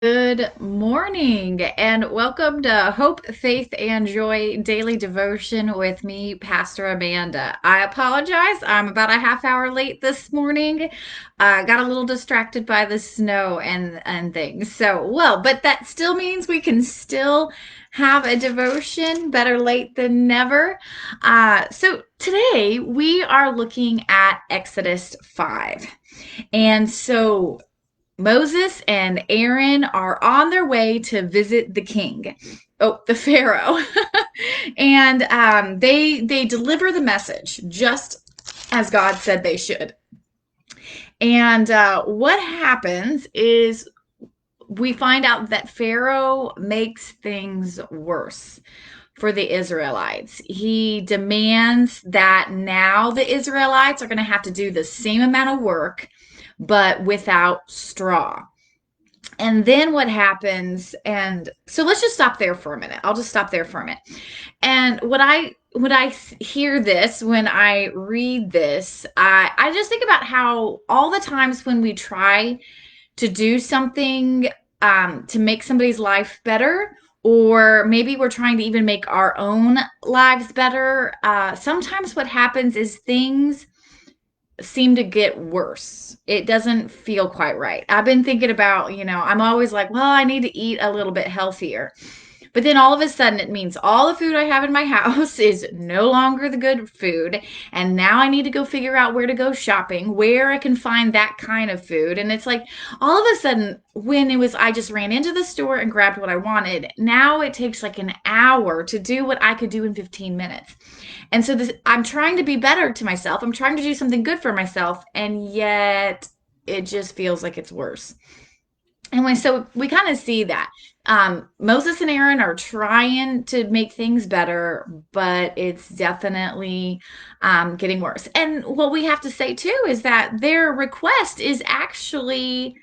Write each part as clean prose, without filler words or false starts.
Good morning and welcome to Hope, Faith, and Joy Daily Devotion with me, Pastor Amanda. I apologize. I'm about a half hour late this morning. Got a little distracted by the snow and things. But that still means we can still have a devotion. Better late than never. So today we are looking at Exodus 5. And so Moses and Aaron are on their way to visit the king. Oh, the Pharaoh. And they deliver the message just as God said they should. And what happens is we find out that Pharaoh makes things worse for the Israelites. He demands that now the Israelites are going to have to do the same amount of work, but without straw. And then what happens? And so let's just stop there for a minute. I'll just stop there for a minute. And when I hear this, when I read this, I just think about how all the times when we try to do something to make somebody's life better, or maybe we're trying to even make our own lives better. Sometimes what happens is things seem to get worse. It doesn't feel quite right. I've been thinking about, I'm always like, well, I need to eat a little bit healthier. But then all of a sudden, it means all the food I have in my house is no longer the good food. And now I need to go figure out where to go shopping, where I can find that kind of food. And it's like all of a sudden, when it was, I just ran into the store and grabbed what I wanted. Now it takes like an hour to do what I could do in 15 minutes. And so I'm trying to be better to myself. I'm trying to do something good for myself. And yet it just feels like it's worse. And so we kind of see that Moses and Aaron are trying to make things better, but it's definitely getting worse. And what we have to say too is that their request is actually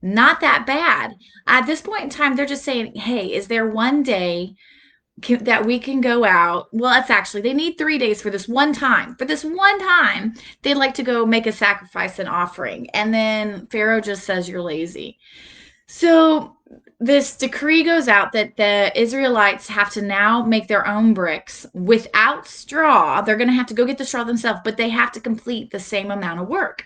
not that bad. At this point in time, they're just saying, hey, is there one day that we can go out? Well, that's actually, they need 3 days for this one time. For this one time, they'd like to go make a sacrifice and offering. And then Pharaoh just says, you're lazy. So this decree goes out that the Israelites have to now make their own bricks without straw. They're going to have to go get the straw themselves, but they have to complete the same amount of work.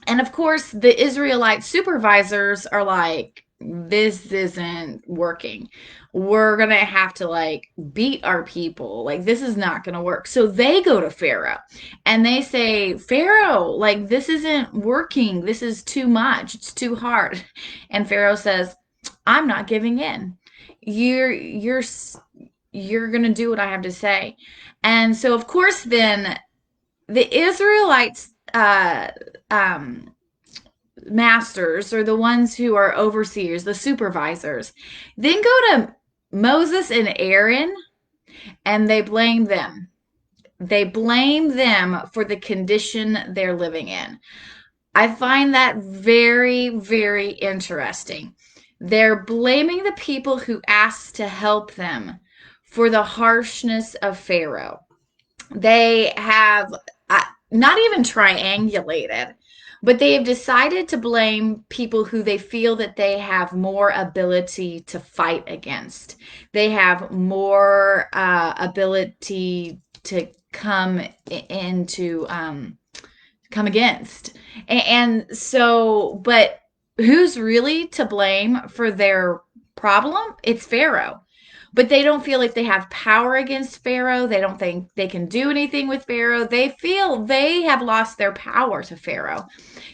And of course, the Israelite supervisors are like, this isn't working. We're going to have to like beat our people. Like, this is not going to work. So they go to Pharaoh and they say, Pharaoh, like, this isn't working. This is too much. It's too hard. And Pharaoh says, I'm not giving in. You're going to do what I have to say. And so, of course, then the Israelites masters, or the ones who are overseers, the supervisors, then go to Moses and Aaron and they blame them. They blame them for the condition they're living in. I find that very, very interesting. They're blaming the people who asked to help them for the harshness of Pharaoh. They have not even triangulated, but they have decided to blame people who they feel that they have more ability to fight against. They have more ability to into come against. And so, but who's really to blame for their problem? It's Pharaoh. But they don't feel like they have power against Pharaoh. They don't think they can do anything with Pharaoh. They feel they have lost their power to Pharaoh.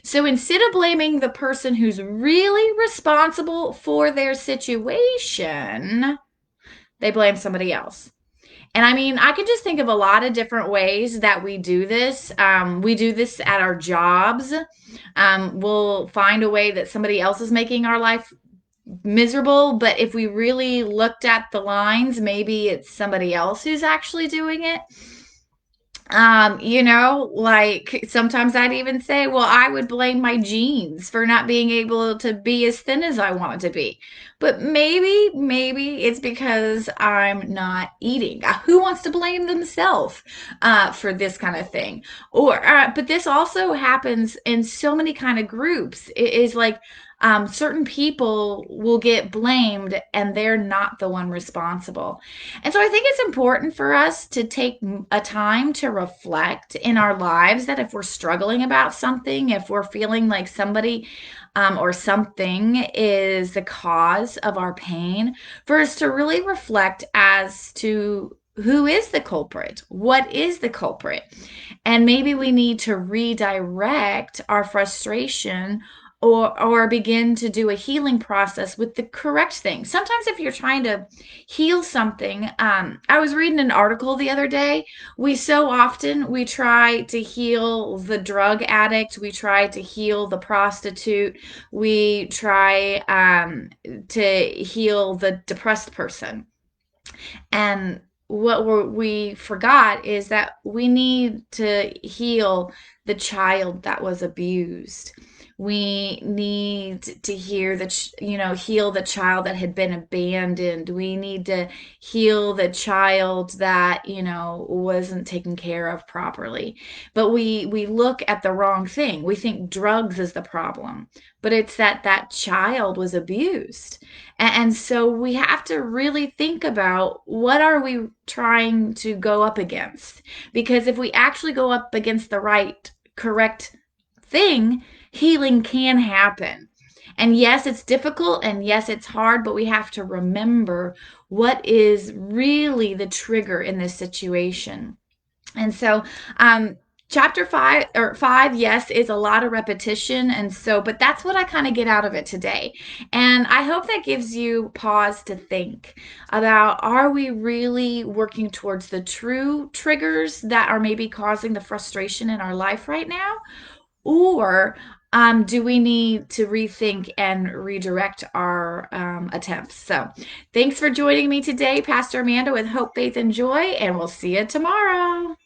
So instead of blaming the person who's really responsible for their situation, they blame somebody else. And I mean, I can just think of a lot of different ways that we do this. We do this at our jobs. We'll find a way that somebody else is making our life miserable, but if we really looked at the lines, maybe it's somebody else who's actually doing it. Like sometimes I'd even say, well, I would blame my genes for not being able to be as thin as I wanted to be. But maybe it's because I'm not eating. Who wants to blame themselves for this kind of thing? But this also happens in so many kind of groups. It is like, certain people will get blamed and they're not the one responsible. And so I think it's important for us to take a time to reflect in our lives that if we're struggling about something, if we're feeling like somebody or something is the cause of our pain, for us to really reflect as to who is the culprit? What is the culprit? And maybe we need to redirect our frustration or begin to do a healing process with the correct thing. Sometimes if you're trying to heal something, I was reading an article the other day. We try to heal the drug addict, we try to heal the prostitute, we try to heal the depressed person. And we forgot is that we need to heal the child that was abused. We need to heal the child that had been abandoned. We need to heal the child that, wasn't taken care of properly. But we look at the wrong thing. We think drugs is the problem, but it's that child was abused. And so we have to really think about what are we trying to go up against? Because if we actually go up against the right, correct thing, healing can happen. And yes, it's difficult and yes, it's hard, but we have to remember what is really the trigger in this situation. And so, chapter five, yes, is a lot of repetition. And so, but that's what I kind of get out of it today. And I hope that gives you pause to think about, are we really working towards the true triggers that are maybe causing the frustration in our life right now? Or do we need to rethink and redirect our attempts? So, thanks for joining me today, Pastor Amanda with Hope, Faith, and Joy, and we'll see you tomorrow.